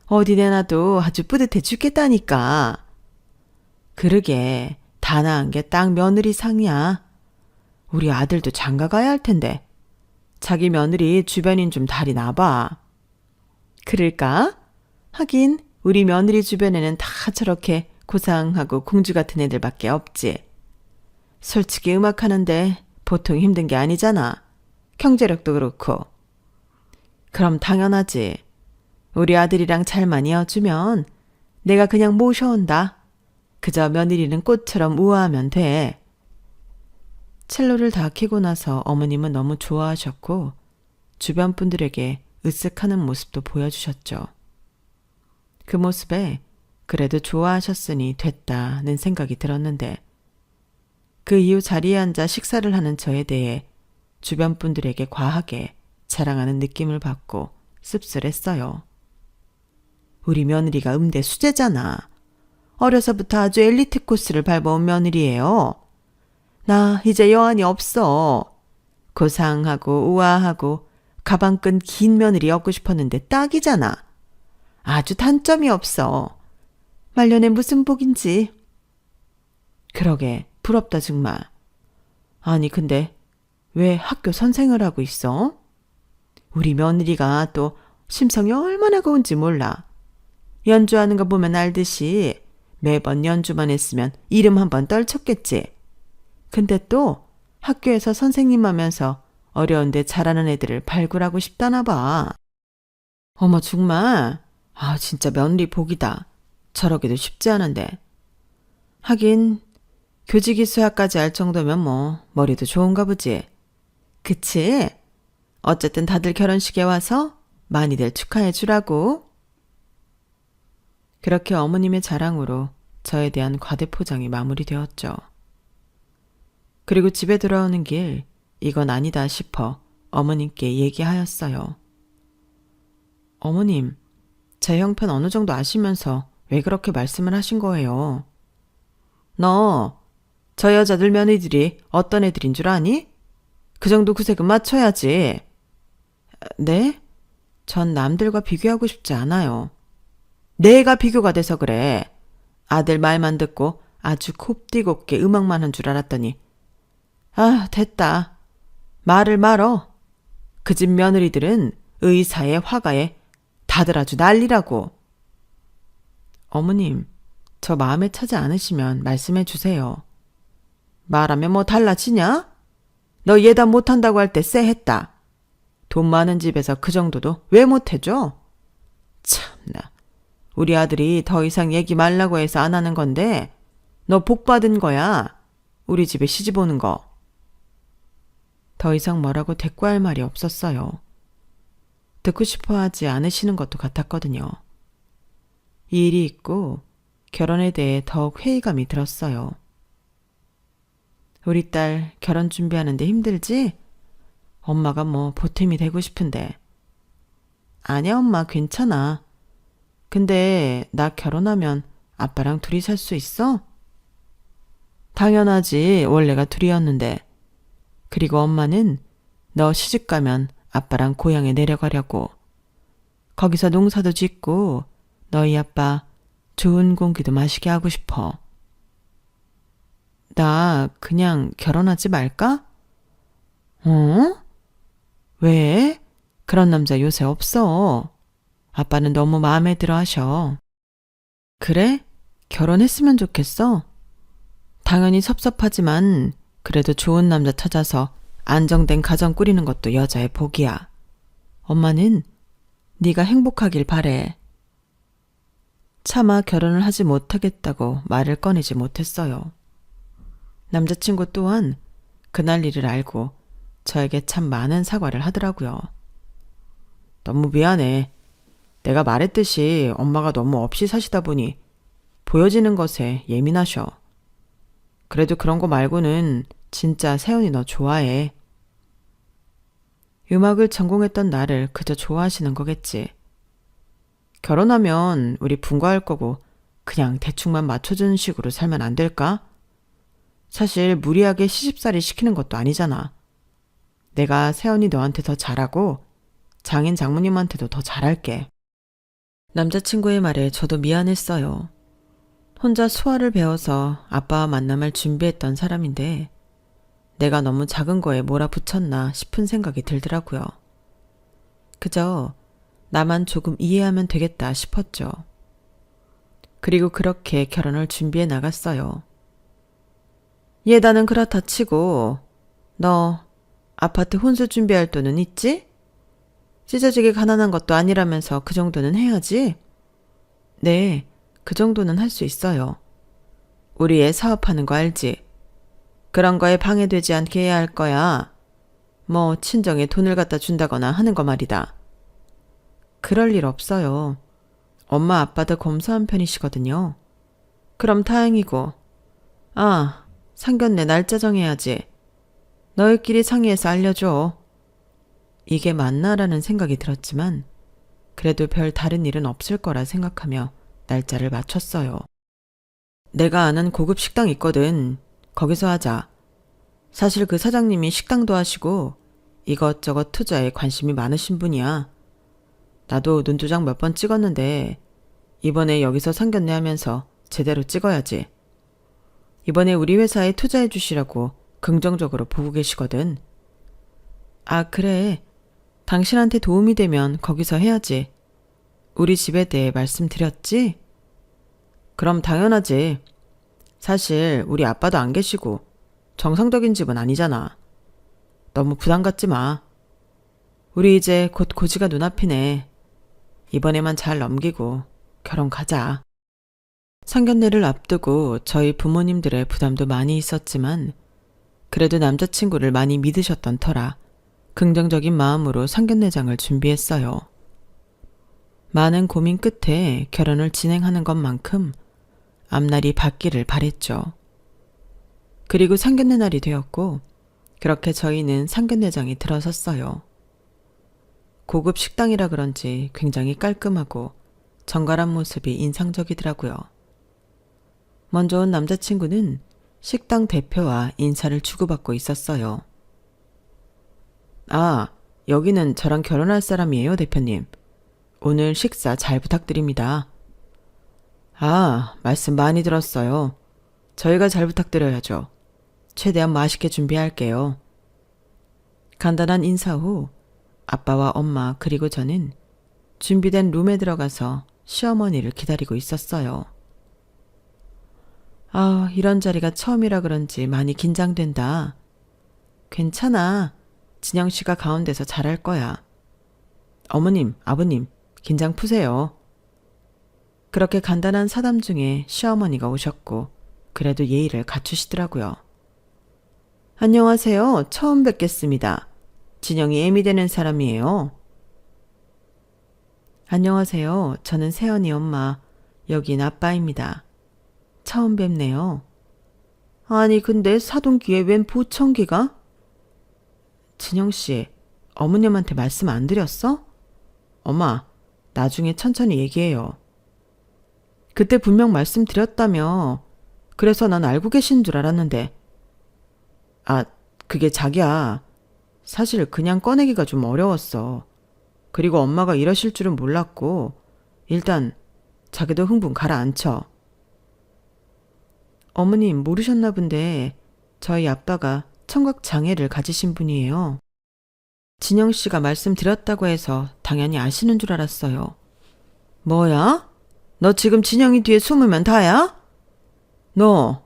어디 내놔도 아주 뿌듯해 죽겠다니까. 그러게 다 나은 게 딱 며느리 상이야. 우리 아들도 장가 가야 할 텐데 자기 며느리 주변인 좀 다리 나봐. 그럴까? 하긴 우리 며느리 주변에는 다 저렇게 고상하고 공주 같은 애들밖에 없지. 솔직히 음악하는데 보통 힘든 게 아니잖아. 경제력도 그렇고. 그럼 당연하지. 우리 아들이랑 잘만 이어주면 내가 그냥 모셔온다. 그저 며느리는 꽃처럼 우아하면 돼. 첼로를 다 켜고 나서 어머님은 너무 좋아하셨고 주변 분들에게 으쓱하는 모습도 보여주셨죠. 그 모습에 그래도 좋아하셨으니 됐다는 생각이 들었는데 그 이후 자리에 앉아 식사를 하는 저에 대해 주변 분들에게 과하게 자랑하는 느낌을 받고 씁쓸했어요. 우리 며느리가 음대 수재잖아. 어려서부터 아주 엘리트 코스를 밟아온 며느리예요. 나 이제 여한이 없어. 고상하고 우아하고 가방끈 긴 며느리 얻고 싶었는데 딱이잖아. 아주 단점이 없어. 말년에 무슨 복인지. 그러게 부럽다 정말. 아니 근데 왜 학교 선생을 하고 있어? 우리 며느리가 또 심성이 얼마나 고운지 몰라. 연주하는 거 보면 알듯이 매번 연주만 했으면 이름 한번 떨쳤겠지. 근데 또 학교에서 선생님 하면서 어려운데 잘하는 애들을 발굴하고 싶다나 봐. 어머 정말. 아 진짜 며느리 복이다. 저러기도 쉽지 않은데. 하긴 교직이 수학까지 할 정도면 뭐 머리도 좋은가 보지. 그치? 어쨌든 다들 결혼식에 와서 많이들 축하해 주라고. 그렇게 어머님의 자랑으로 저에 대한 과대포장이 마무리되었죠. 그리고 집에 돌아오는 길 이건 아니다 싶어 어머님께 얘기하였어요. 어머님, 제 형편 어느 정도 아시면서 왜 그렇게 말씀을 하신 거예요? 너 저 여자들 며느리들이 어떤 애들인 줄 아니? 그 정도 구색은 맞춰야지. 네? 전 남들과 비교하고 싶지 않아요. 내가 비교가 돼서 그래. 아들 말만 듣고 아주 곱디곱게 음악만 한 줄 알았더니 아 됐다. 말을 말어. 그 집 며느리들은 의사에 화가에 다들 아주 난리라고. 어머님, 저 마음에 차지 않으시면 말씀해 주세요. 말하면 뭐 달라지냐? 너 예단 못한다고 할 때 쎄했다. 돈 많은 집에서 그 정도도 왜 못해줘? 참나. 우리 아들이 더 이상 얘기 말라고 해서 안 하는 건데 너 복 받은 거야. 우리 집에 시집 오는 거. 더 이상 뭐라고 대꾸할 말이 없었어요. 듣고 싶어 하지 않으시는 것도 같았거든요. 이 일이 있고 결혼에 대해 더욱 회의감이 들었어요. 우리 딸 결혼 준비하는데 힘들지? 엄마가 뭐 보탬이 되고 싶은데. 아니야 엄마 괜찮아. 근데 나 결혼하면 아빠랑 둘이 살 수 있어? 당연하지. 원래가 둘이었는데. 그리고 엄마는 너 시집가면 아빠랑 고향에 내려가려고. 거기서 농사도 짓고 너희 아빠 좋은 공기도 마시게 하고 싶어. 나 그냥 결혼하지 말까? 어? 왜? 그런 남자 요새 없어. 아빠는 너무 마음에 들어 하셔. 그래? 결혼했으면 좋겠어. 당연히 섭섭하지만 그래도 좋은 남자 찾아서 안정된 가정 꾸리는 것도 여자의 복이야. 엄마는 네가 행복하길 바래. 차마 결혼을 하지 못하겠다고 말을 꺼내지 못했어요. 남자친구 또한 그날 일을 알고 저에게 참 많은 사과를 하더라고요. 너무 미안해. 내가 말했듯이 엄마가 너무 없이 사시다 보니 보여지는 것에 예민하셔. 그래도 그런 거 말고는 진짜 세연이 너 좋아해. 음악을 전공했던 나를 그저 좋아하시는 거겠지. 결혼하면 우리 분가할 거고 그냥 대충만 맞춰주는 식으로 살면 안 될까? 사실 무리하게 시집살이 시키는 것도 아니잖아. 내가 새언니 너한테 더 잘하고 장인 장모님한테도 더 잘할게. 남자친구의 말에 저도 미안했어요. 혼자 수화를 배워서 아빠와 만남을 준비했던 사람인데 내가 너무 작은 거에 몰아붙였나 싶은 생각이 들더라고요. 그저 나만 조금 이해하면 되겠다 싶었죠. 그리고 그렇게 결혼을 준비해 나갔어요. 예단은 그렇다 치고 너 아파트 혼수 준비할 돈은 있지? 찢어지게 가난한 것도 아니라면서 그 정도는 해야지. 네, 그 정도는 할 수 있어요. 우리 애 사업하는 거 알지? 그런 거에 방해되지 않게 해야 할 거야. 뭐 친정에 돈을 갖다 준다거나 하는 거 말이다. 그럴 일 없어요. 엄마 아빠도 검소한 편이시거든요. 그럼 다행이고. 아, 상견례 날짜 정해야지. 너희끼리 상의해서 알려줘. 이게 맞나라는 생각이 들었지만 그래도 별 다른 일은 없을 거라 생각하며 날짜를 맞췄어요. 내가 아는 고급 식당 있거든. 거기서 하자. 사실 그 사장님이 식당도 하시고 이것저것 투자에 관심이 많으신 분이야. 나도 눈도장 몇 번 찍었는데 이번에 여기서 상견례 하면서 제대로 찍어야지. 이번에 우리 회사에 투자해 주시라고 긍정적으로 보고 계시거든. 아, 그래. 당신한테 도움이 되면 거기서 해야지. 우리 집에 대해 말씀드렸지? 그럼 당연하지. 사실 우리 아빠도 안 계시고 정상적인 집은 아니잖아. 너무 부담 갖지 마. 우리 이제 곧 고지가 눈앞이네. 이번에만 잘 넘기고 결혼 가자. 상견례를 앞두고 저희 부모님들의 부담도 많이 있었지만 그래도 남자친구를 많이 믿으셨던 터라 긍정적인 마음으로 상견례장을 준비했어요. 많은 고민 끝에 결혼을 진행하는 것만큼 앞날이 밝기를 바랬죠. 그리고 상견례 날이 되었고 그렇게 저희는 상견례장에 들어섰어요. 고급 식당이라 그런지 굉장히 깔끔하고 정갈한 모습이 인상적이더라고요. 먼저 온 남자친구는 식당 대표와 인사를 주고받고 있었어요. 아, 여기는 저랑 결혼할 사람이에요, 대표님. 오늘 식사 잘 부탁드립니다. 아, 말씀 많이 들었어요. 저희가 잘 부탁드려야죠. 최대한 맛있게 준비할게요. 간단한 인사 후 아빠와 엄마 그리고 저는 준비된 룸에 들어가서 시어머니를 기다리고 있었어요. 아, 이런 자리가 처음이라 그런지 많이 긴장된다. 괜찮아. 진영 씨가 가운데서 잘할 거야. 어머님, 아버님, 긴장 푸세요. 그렇게 간단한 사담 중에 시어머니가 오셨고 그래도 예의를 갖추시더라고요. 안녕하세요. 처음 뵙겠습니다. 진영이 애미 되는 사람이에요. 안녕하세요. 저는 세연이 엄마, 여긴 아빠입니다. 처음 뵙네요. 아니 근데 사돈귀에 웬 보청기가? 진영씨, 어머님한테 말씀 안 드렸어? 엄마, 나중에 천천히 얘기해요. 그때 분명 말씀드렸다며. 그래서 난 알고 계신 줄 알았는데. 아, 그게 자기야. 사실 그냥 꺼내기가 좀 어려웠어. 그리고 엄마가 이러실 줄은 몰랐고 일단 자기도 흥분 가라앉혀. 어머님 모르셨나 본데 저희 아빠가 청각장애를 가지신 분이에요. 진영 씨가 말씀드렸다고 해서 당연히 아시는 줄 알았어요. 뭐야? 너 지금 진영이 뒤에 숨으면 다야? 너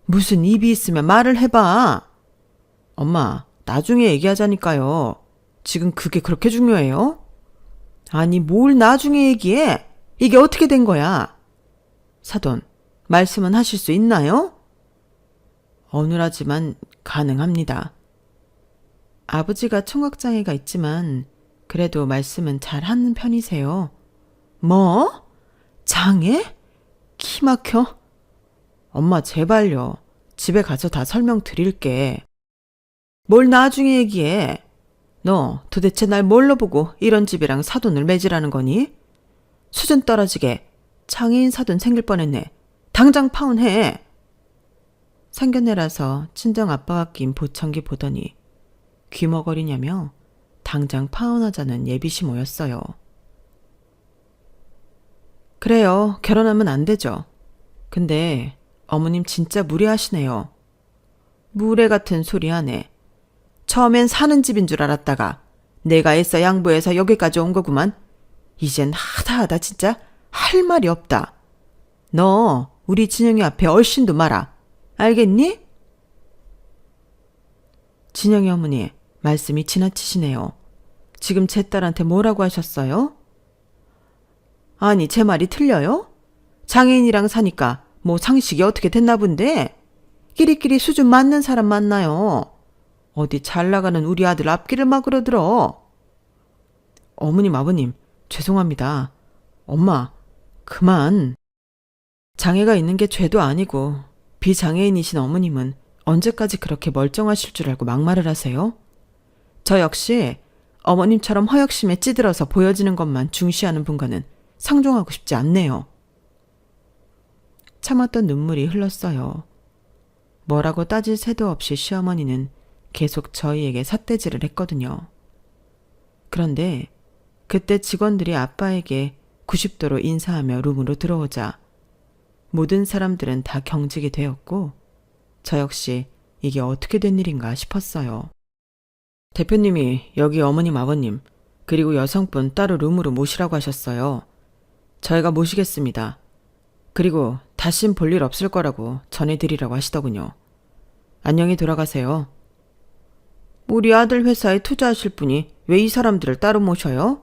무슨 입이 있으면 말을 해봐. 엄마, 나중에 얘기하자니까요. 지금 그게 그렇게 중요해요? 아니, 뭘 나중에 얘기해? 이게 어떻게 된 거야? 사돈, 말씀은 하실 수 있나요? 어눌하지만 가능합니다. 아버지가 청각장애가 있지만 그래도 말씀은 잘 하는 편이세요. 뭐? 장애? 키 막혀? 엄마 제발요. 집에 가서 다 설명드릴게. 뭘 나중에 얘기해. 너 도대체 날 뭘로 보고 이런 집이랑 사돈을 맺으라는 거니? 수준 떨어지게 장애인 사돈 생길 뻔했네. 당장 파혼해. 상견례라서 친정 아빠가 낀 보청기 보더니 귀머거리냐며 당장 파혼하자는 예빗이 모였어요. 그래요. 결혼하면 안 되죠. 근데 어머님 진짜 무례하시네요. 무례 같은 소리 하네. 처음엔 사는 집인 줄 알았다가 내가 애써 양보해서 여기까지 온 거구만. 이젠 하다 진짜 할 말이 없다. 너 우리 진영이 앞에 얼씬도 마라. 알겠니? 진영이 어머니, 말씀이 지나치시네요. 지금 제 딸한테 뭐라고 하셨어요? 아니, 제 말이 틀려요? 장애인이랑 사니까 뭐 상식이 어떻게 됐나 본데? 끼리끼리 수준 맞는 사람 만나요. 어디 잘 나가는 우리 아들 앞길을 막으러 들어. 어머님, 아버님, 죄송합니다. 엄마, 그만. 장애가 있는 게 죄도 아니고 비장애인이신 어머님은 언제까지 그렇게 멀쩡하실 줄 알고 막말을 하세요? 저 역시 어머님처럼 허영심에 찌들어서 보여지는 것만 중시하는 분과는 상종하고 싶지 않네요. 참았던 눈물이 흘렀어요. 뭐라고 따질 새도 없이 시어머니는 계속 저희에게 삿대질을 했거든요. 그런데 그때 직원들이 아빠에게 90도로 인사하며 룸으로 들어오자 모든 사람들은 다 경직이 되었고 저 역시 이게 어떻게 된 일인가 싶었어요. 대표님이 여기 어머님 아버님 그리고 여성분 따로 룸으로 모시라고 하셨어요. 저희가 모시겠습니다. 그리고 다신 볼 일 없을 거라고 전해드리라고 하시더군요. 안녕히 돌아가세요. 우리 아들 회사에 투자하실 분이 왜 이 사람들을 따로 모셔요?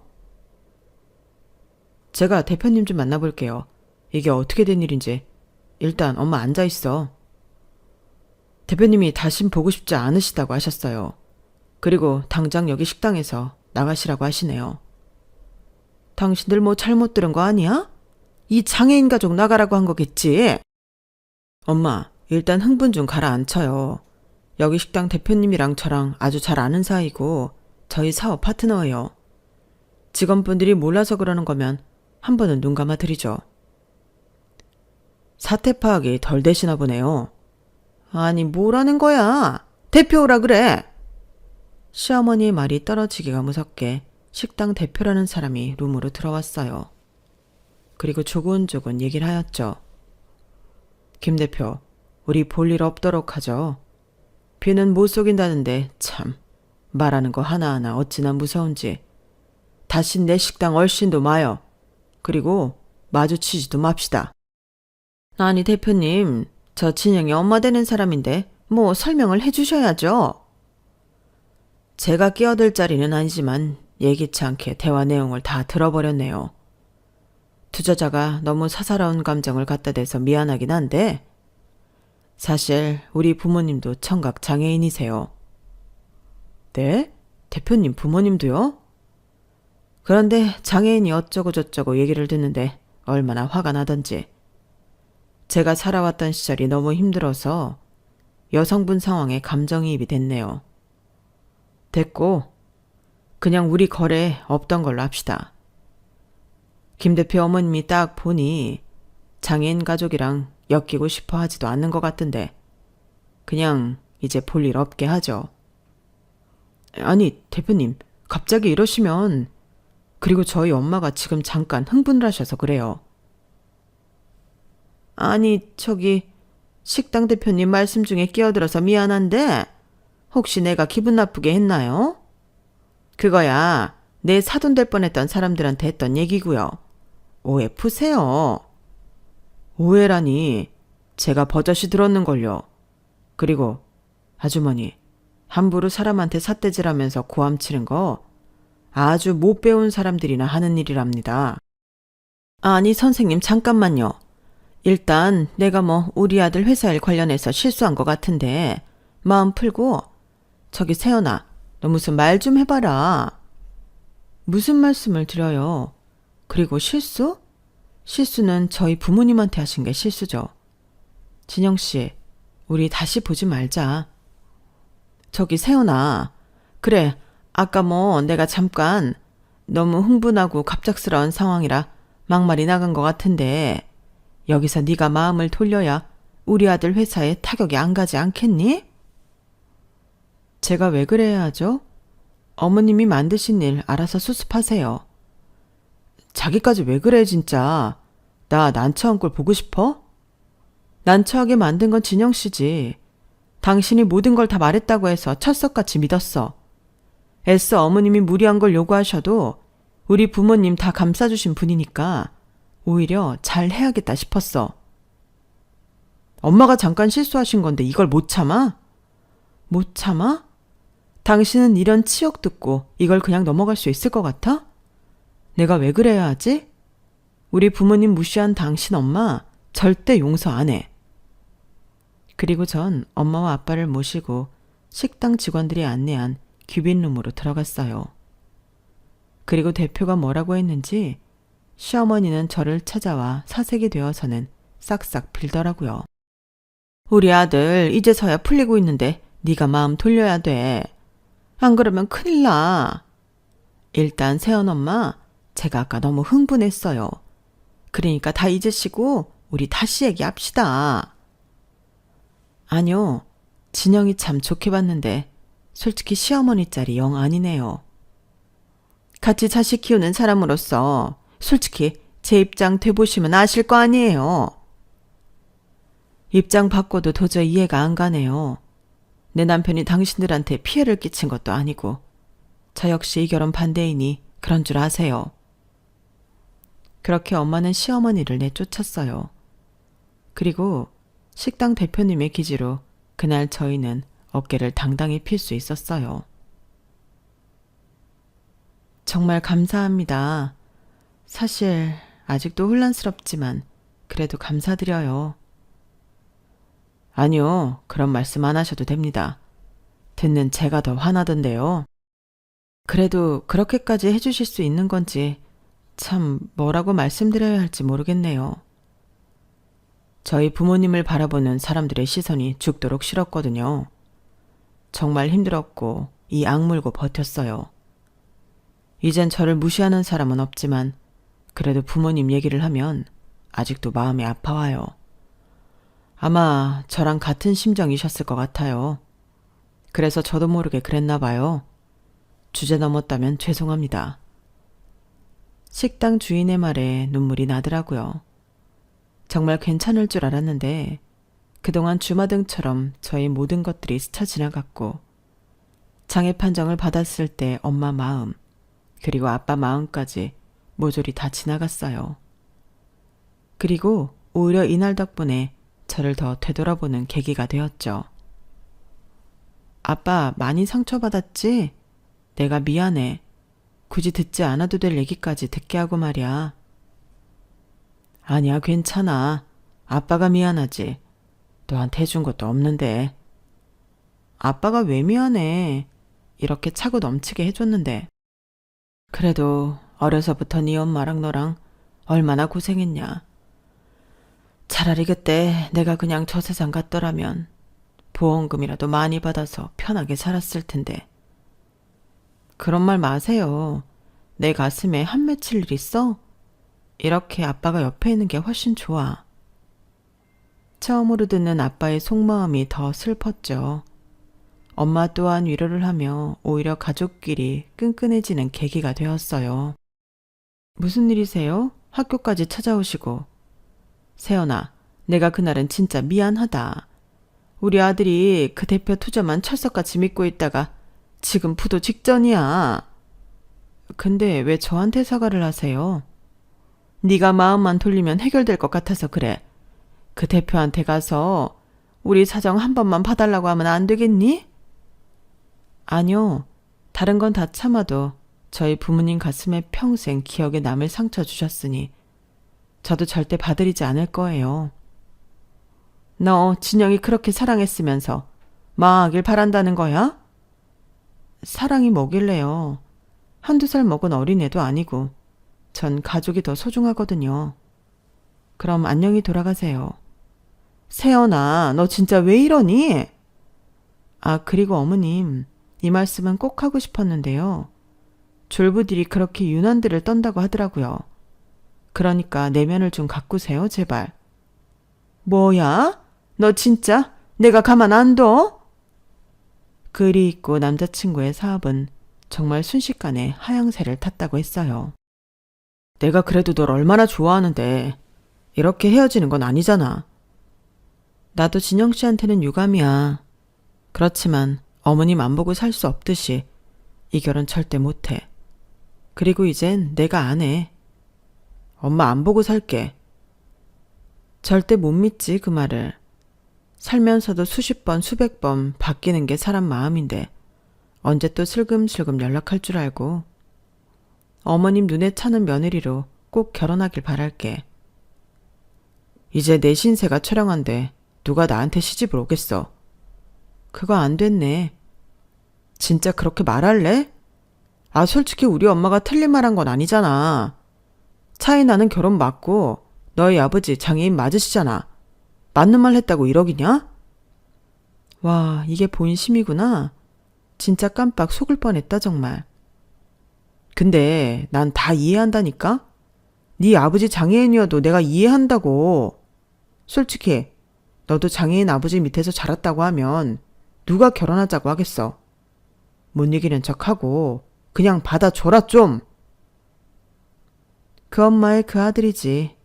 제가 대표님 좀 만나볼게요. 이게 어떻게 된 일인지. 일단 엄마 앉아있어. 대표님이 다신 보고 싶지 않으시다고 하셨어요. 그리고 당장 여기 식당에서 나가시라고 하시네요. 당신들 뭐 잘못 들은 거 아니야? 이 장애인 가족 나가라고 한 거겠지? 엄마, 일단 흥분 좀 가라앉혀요. 여기 식당 대표님이랑 저랑 아주 잘 아는 사이고 저희 사업 파트너예요. 직원분들이 몰라서 그러는 거면 한 번은 눈 감아드리죠. 사태 파악이 덜 되시나 보네요. 아니, 뭐라는 거야? 대표 오라 그래. 시어머니의 말이 떨어지기가 무섭게 식당 대표라는 사람이 룸으로 들어왔어요. 그리고 조곤조곤 얘기를 하였죠. 김 대표, 우리 볼 일 없도록 하죠. 비는 못 속인다는데 참 말하는 거 하나하나 어찌나 무서운지. 다시 내 식당 얼씬도 마요. 그리고 마주치지도 맙시다. 아니 대표님, 저 진영이 엄마 되는 사람인데 뭐 설명을 해주셔야죠. 제가 끼어들 자리는 아니지만 예기치 않게 대화 내용을 다 들어버렸네요. 투자자가 너무 사사로운 감정을 갖다 대서 미안하긴 한데 사실 우리 부모님도 청각 장애인이세요. 네? 대표님 부모님도요? 그런데 장애인이 어쩌고 저쩌고 얘기를 듣는데 얼마나 화가 나던지. 제가 살아왔던 시절이 너무 힘들어서 여성분 상황에 감정이입이 됐네요. 됐고 그냥 우리 거래 없던 걸로 합시다. 김 대표 어머님이 딱 보니 장애인 가족이랑 엮이고 싶어 하지도 않는 것 같던데 그냥 이제 볼 일 없게 하죠. 아니 대표님, 갑자기 이러시면. 그리고 저희 엄마가 지금 잠깐 흥분을 하셔서 그래요. 아니 저기 식당 대표님 말씀 중에 끼어들어서 미안한데 혹시 내가 기분 나쁘게 했나요? 그거야 내 사돈 될 뻔했던 사람들한테 했던 얘기고요. 오해 푸세요. 오해라니 제가 버젓이 들었는걸요. 그리고 아주머니, 함부로 사람한테 삿대질하면서 고함치는 거 아주 못 배운 사람들이나 하는 일이랍니다. 아니 선생님 잠깐만요. 일단 내가 뭐 우리 아들 회사 일 관련해서 실수한 것 같은데 마음 풀고 저기 세연아, 너 무슨 말 좀 해봐라. 무슨 말씀을 드려요? 그리고 실수? 실수는 저희 부모님한테 하신 게 실수죠. 진영씨, 우리 다시 보지 말자. 저기 세연아, 그래 아까 내가 잠깐 너무 흥분하고 갑작스러운 상황이라 막말이 나간 것 같은데 여기서 네가 마음을 돌려야 우리 아들 회사에 타격이 안 가지 않겠니? 제가 왜 그래야 하죠? 어머님이 만드신 일 알아서 수습하세요. 자기까지 왜 그래 진짜. 나 난처한 꼴 보고 싶어? 난처하게 만든 건 진영 씨지. 당신이 모든 걸 다 말했다고 해서 철석같이 믿었어. 애써 어머님이 무리한 걸 요구하셔도 우리 부모님 다 감싸주신 분이니까 오히려 잘 해야겠다 싶었어. 엄마가 잠깐 실수하신 건데 이걸 못 참아? 못 참아? 당신은 이런 치욕 듣고 이걸 그냥 넘어갈 수 있을 것 같아? 내가 왜 그래야 하지? 우리 부모님 무시한 당신 엄마 절대 용서 안 해. 그리고 전 엄마와 아빠를 모시고 식당 직원들이 안내한 귀빈룸으로 들어갔어요. 그리고 대표가 뭐라고 했는지 시어머니는 저를 찾아와 사색이 되어서는 싹싹 빌더라고요. 우리 아들 이제서야 풀리고 있는데 네가 마음 돌려야 돼. 안 그러면 큰일 나. 일단 세연엄마, 제가 아까 너무 흥분했어요. 그러니까 다 잊으시고 우리 다시 얘기합시다. 아니요, 진영이 참 좋게 봤는데 솔직히 시어머니 짤이 영 아니네요. 같이 자식 키우는 사람으로서 솔직히 제 입장 돼보시면 아실 거 아니에요. 입장 바꿔도 도저히 이해가 안 가네요. 내 남편이 당신들한테 피해를 끼친 것도 아니고 저 역시 이 결혼 반대이니 그런 줄 아세요. 그렇게 엄마는 시어머니를 내쫓았어요. 그리고 식당 대표님의 기지로 그날 저희는 어깨를 당당히 필 수 있었어요. 정말 감사합니다. 사실 아직도 혼란스럽지만 그래도 감사드려요. 아니요, 그런 말씀 안 하셔도 됩니다. 듣는 제가 더 화나던데요. 그래도 그렇게까지 해주실 수 있는 건지 참 뭐라고 말씀드려야 할지 모르겠네요. 저희 부모님을 바라보는 사람들의 시선이 죽도록 싫었거든요. 정말 힘들었고 이 악물고 버텼어요. 이젠 저를 무시하는 사람은 없지만 그래도 부모님 얘기를 하면 아직도 마음이 아파와요. 아마 저랑 같은 심정이셨을 것 같아요. 그래서 저도 모르게 그랬나 봐요. 주제 넘었다면 죄송합니다. 식당 주인의 말에 눈물이 나더라고요. 정말 괜찮을 줄 알았는데 그동안 주마등처럼 저희 모든 것들이 스쳐 지나갔고 장애 판정을 받았을 때 엄마 마음 그리고 아빠 마음까지 모조리 다 지나갔어요. 그리고 오히려 이날 덕분에 저를 더 되돌아보는 계기가 되었죠. 아빠 많이 상처받았지? 내가 미안해. 굳이 듣지 않아도 될 얘기까지 듣게 하고 말이야. 아니야, 괜찮아. 아빠가 미안하지. 너한테 해준 것도 없는데. 아빠가 왜 미안해. 이렇게 차고 넘치게 해줬는데. 그래도 어려서부터 네 엄마랑 너랑 얼마나 고생했냐. 차라리 그때 내가 그냥 저 세상 갔더라면 보험금이라도 많이 받아서 편하게 살았을 텐데. 그런 말 마세요. 내 가슴에 한 맺힐 일 있어? 이렇게 아빠가 옆에 있는 게 훨씬 좋아. 처음으로 듣는 아빠의 속마음이 더 슬펐죠. 엄마 또한 위로를 하며 오히려 가족끼리 끈끈해지는 계기가 되었어요. 무슨 일이세요? 학교까지 찾아오시고. 세연아, 내가 그날은 진짜 미안하다. 우리 아들이 그 대표 투자만 철석같이 믿고 있다가 지금 부도 직전이야. 근데 왜 저한테 사과를 하세요? 네가 마음만 돌리면 해결될 것 같아서 그래. 그 대표한테 가서 우리 사정 한 번만 봐달라고 하면 안 되겠니? 아니요. 다른 건 다 참아도 저희 부모님 가슴에 평생 기억에 남을 상처 주셨으니 저도 절대 봐드리지 않을 거예요. 너 진영이 그렇게 사랑했으면서 망하길 바란다는 거야? 사랑이 뭐길래요. 한두 살 먹은 어린애도 아니고 전 가족이 더 소중하거든요. 그럼 안녕히 돌아가세요. 세연아, 너 진짜 왜 이러니? 아, 그리고 어머님, 이 말씀은 꼭 하고 싶었는데요. 졸부들이 그렇게 유난들을 떤다고 하더라고요. 그러니까 내면을 좀 가꾸세요, 제발. 뭐야? 너 진짜 내가 가만 안 둬? 글이 있고 남자친구의 사업은 정말 순식간에 하향세를 탔다고 했어요. 내가 그래도 널 얼마나 좋아하는데 이렇게 헤어지는 건 아니잖아. 나도 진영 씨한테는 유감이야. 그렇지만 어머님 안 보고 살 수 없듯이 이 결혼 절대 못해. 그리고 이젠 내가 안 해. 엄마 안 보고 살게. 절대 못 믿지 그 말을. 살면서도 수십 번 수백 번 바뀌는 게 사람 마음인데 언제 또 슬금슬금 연락할 줄 알고. 어머님 눈에 차는 며느리로 꼭 결혼하길 바랄게. 이제 내 신세가 처량한데 누가 나한테 시집을 오겠어. 그거 안 됐네. 진짜 그렇게 말할래? 아, 솔직히 우리 엄마가 틀린 말 한 건 아니잖아. 차이 나는 결혼 맞고 너희 아버지 장애인 맞으시잖아. 맞는 말 했다고 1억이냐? 와, 이게 본심이구나. 진짜 깜빡 속을 뻔했다 정말. 근데 난 다 이해한다니까? 네 아버지 장애인이어도 내가 이해한다고. 솔직히 너도 장애인 아버지 밑에서 자랐다고 하면 누가 결혼하자고 하겠어. 못 이기는 척하고 그냥 받아줘라 좀. 그 엄마의 그 아들이지.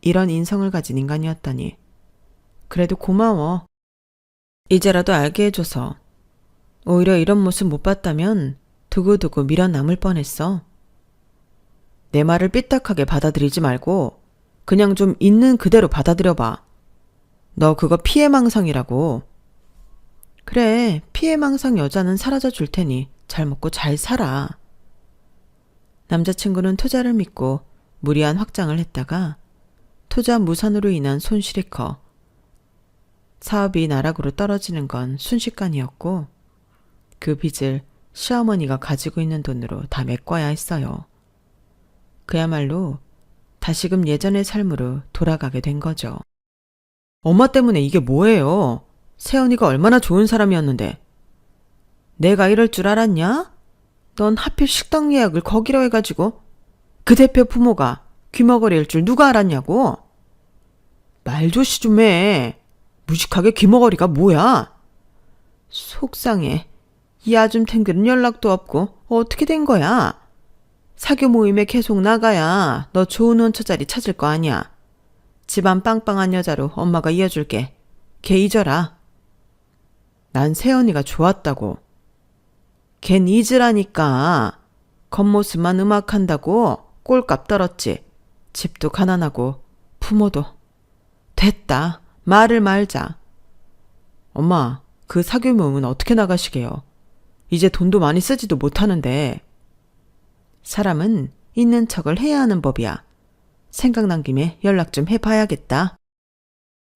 이런 인성을 가진 인간이었다니. 그래도 고마워. 이제라도 알게 해줘서. 오히려 이런 모습 못 봤다면 두고두고 밀어 남을 뻔했어. 내 말을 삐딱하게 받아들이지 말고 그냥 좀 있는 그대로 받아들여봐. 너 그거 피해망상이라고. 그래, 피해망상 여자는 사라져 줄 테니 잘 먹고 잘 살아. 남자친구는 투자를 믿고 무리한 확장을 했다가 투자 무산으로 인한 손실이 커 사업이 나락으로 떨어지는 건 순식간이었고 그 빚을 시어머니가 가지고 있는 돈으로 다 메꿔야 했어요. 그야말로 다시금 예전의 삶으로 돌아가게 된 거죠. 엄마 때문에 이게 뭐예요? 세연이가 얼마나 좋은 사람이었는데. 내가 이럴 줄 알았냐? 넌 하필 식당 예약을 거기로 해가지고 그 대표 부모가 귀머거리일 줄 누가 알았냐고? 말조시 좀 해. 무식하게 귀머거리가 뭐야? 속상해. 이 아줌 탱글은 연락도 없고 어떻게 된 거야? 사교 모임에 계속 나가야 너 좋은 원처 자리 찾을 거 아니야. 집안 빵빵한 여자로 엄마가 이어줄게. 걔 잊어라. 난 세연이가 좋았다고. 걘 잊으라니까. 겉모습만 음악한다고 꼴값 떨었지. 집도 가난하고 부모도. 됐다. 말을 말자. 엄마, 그 사교 모임은 어떻게 나가시게요? 이제 돈도 많이 쓰지도 못하는데. 사람은 있는 척을 해야 하는 법이야. 생각난 김에 연락 좀 해봐야겠다.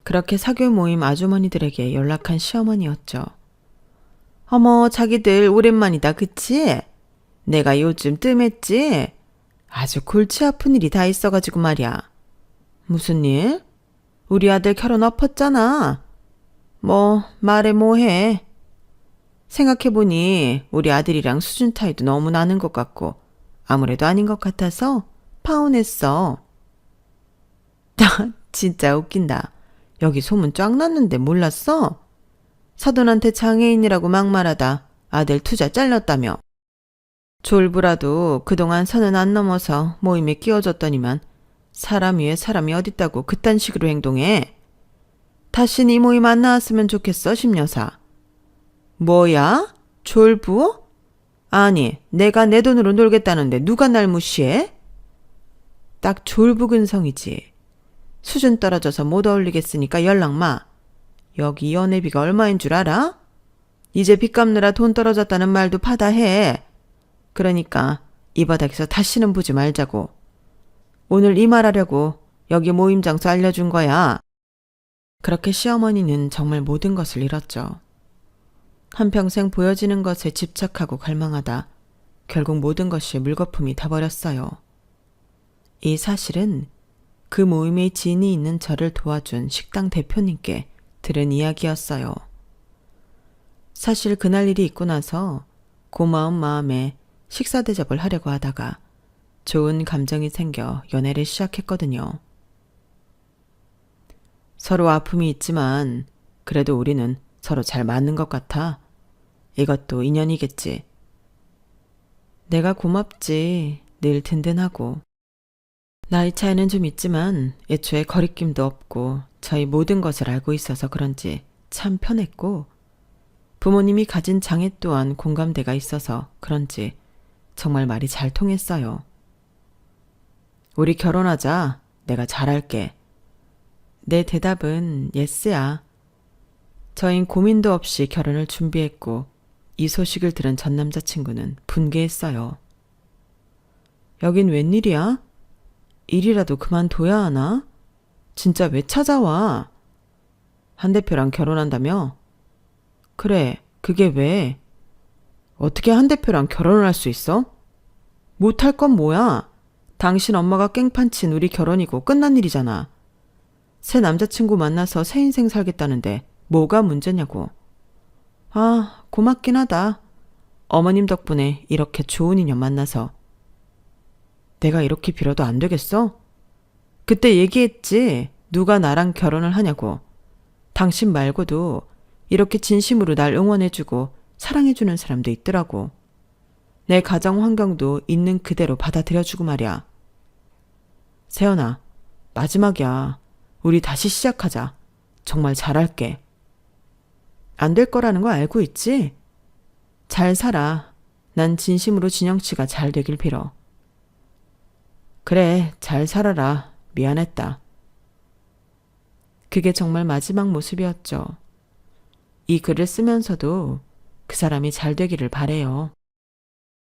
그렇게 사교 모임 아주머니들에게 연락한 시어머니였죠. 어머, 자기들 오랜만이다, 그치? 내가 요즘 뜸했지? 아주 골치 아픈 일이 다 있어가지고 말이야. 무슨 일? 우리 아들 결혼 엎었잖아. 뭐 말해 뭐해. 생각해보니 우리 아들이랑 수준 차이도 너무 나는 것 같고 아무래도 아닌 것 같아서 파혼했어. 진짜 웃긴다. 여기 소문 쫙 났는데 몰랐어? 사돈한테 장애인이라고 막말하다 아들 투자 잘렸다며. 졸부라도 그동안 선은 안 넘어서 모임에 끼워줬더니만 사람 위에 사람이 어딨다고 그딴 식으로 행동해. 다신 이 모임 안 나왔으면 좋겠어, 심여사. 뭐야? 졸부? 아니, 내가 내 돈으로 놀겠다는데 누가 날 무시해? 딱 졸부 근성이지. 수준 떨어져서 못 어울리겠으니까 연락 마. 여기 연회비가 얼마인 줄 알아? 이제 빚 갚느라 돈 떨어졌다는 말도 받아해. 그러니까 이 바닥에서 다시는 보지 말자고. 오늘 이 말하려고 여기 모임 장소 알려준 거야. 그렇게 시어머니는 정말 모든 것을 잃었죠. 한평생 보여지는 것에 집착하고 갈망하다 결국 모든 것이 물거품이 돼버렸어요. 이 사실은 그 모임의 지인이 있는 저를 도와준 식당 대표님께 들은 이야기였어요. 사실 그날 일이 있고 나서 고마운 마음에 식사 대접을 하려고 하다가 좋은 감정이 생겨 연애를 시작했거든요. 서로 아픔이 있지만 그래도 우리는 서로 잘 맞는 것 같아. 이것도 인연이겠지. 내가 고맙지. 늘 든든하고. 나이 차이는 좀 있지만 애초에 거리낌도 없고 저희 모든 것을 알고 있어서 그런지 참 편했고, 부모님이 가진 장애 또한 공감대가 있어서 그런지 정말 말이 잘 통했어요. 우리 결혼하자. 내가 잘할게. 내 대답은 예스야. 저흰 고민도 없이 결혼을 준비했고 이 소식을 들은 전 남자친구는 분개했어요. 여긴 웬일이야? 일이라도 그만둬야 하나? 진짜 왜 찾아와? 한 대표랑 결혼한다며? 그래, 그게 왜? 어떻게 한 대표랑 결혼을 할 수 있어? 못할 건 뭐야? 당신 엄마가 깽판 친 우리 결혼이고 끝난 일이잖아. 새 남자친구 만나서 새 인생 살겠다는데 뭐가 문제냐고. 아, 고맙긴 하다. 어머님 덕분에 이렇게 좋은 인연 만나서. 내가 이렇게 빌어도 안 되겠어? 그때 얘기했지. 누가 나랑 결혼을 하냐고. 당신 말고도 이렇게 진심으로 날 응원해주고 사랑해주는 사람도 있더라고. 내 가정 환경도 있는 그대로 받아들여주고 말이야. 세연아, 마지막이야. 우리 다시 시작하자. 정말 잘할게. 안 될 거라는 거 알고 있지? 잘 살아. 난 진심으로 진영 씨가 잘 되길 빌어. 그래, 잘 살아라. 미안했다. 그게 정말 마지막 모습이었죠. 이 글을 쓰면서도 그 사람이 잘 되기를 바래요.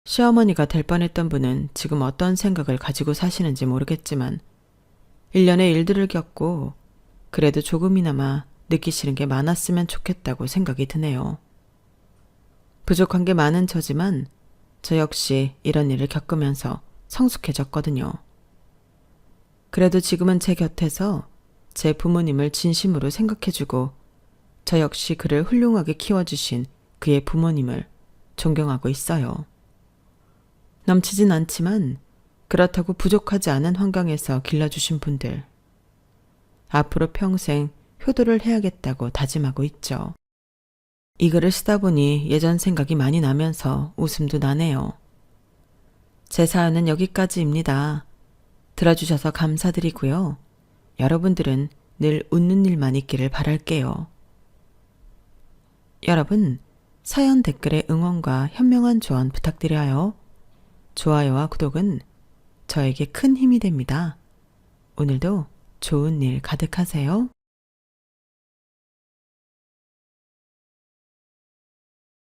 시어머니가 될 뻔했던 분은 지금 어떤 생각을 가지고 사시는지 모르겠지만 1년의 일들을 겪고 그래도 조금이나마 느끼시는 게 많았으면 좋겠다고 생각이 드네요. 부족한 게 많은 저지만 저 역시 이런 일을 겪으면서 성숙해졌거든요. 그래도 지금은 제 곁에서 제 부모님을 진심으로 생각해주고 저 역시 그를 훌륭하게 키워주신 그의 부모님을 존경하고 있어요. 넘치진 않지만 그렇다고 부족하지 않은 환경에서 길러주신 분들, 앞으로 평생 효도를 해야겠다고 다짐하고 있죠. 이 글을 쓰다 보니 예전 생각이 많이 나면서 웃음도 나네요. 제 사연은 여기까지입니다. 들어주셔서 감사드리고요. 여러분들은 늘 웃는 일만 있기를 바랄게요. 여러분, 사연 댓글에 응원과 현명한 조언 부탁드려요. 좋아요와 구독은 저에게 큰 힘이 됩니다. 오늘도 좋은 일 가득하세요.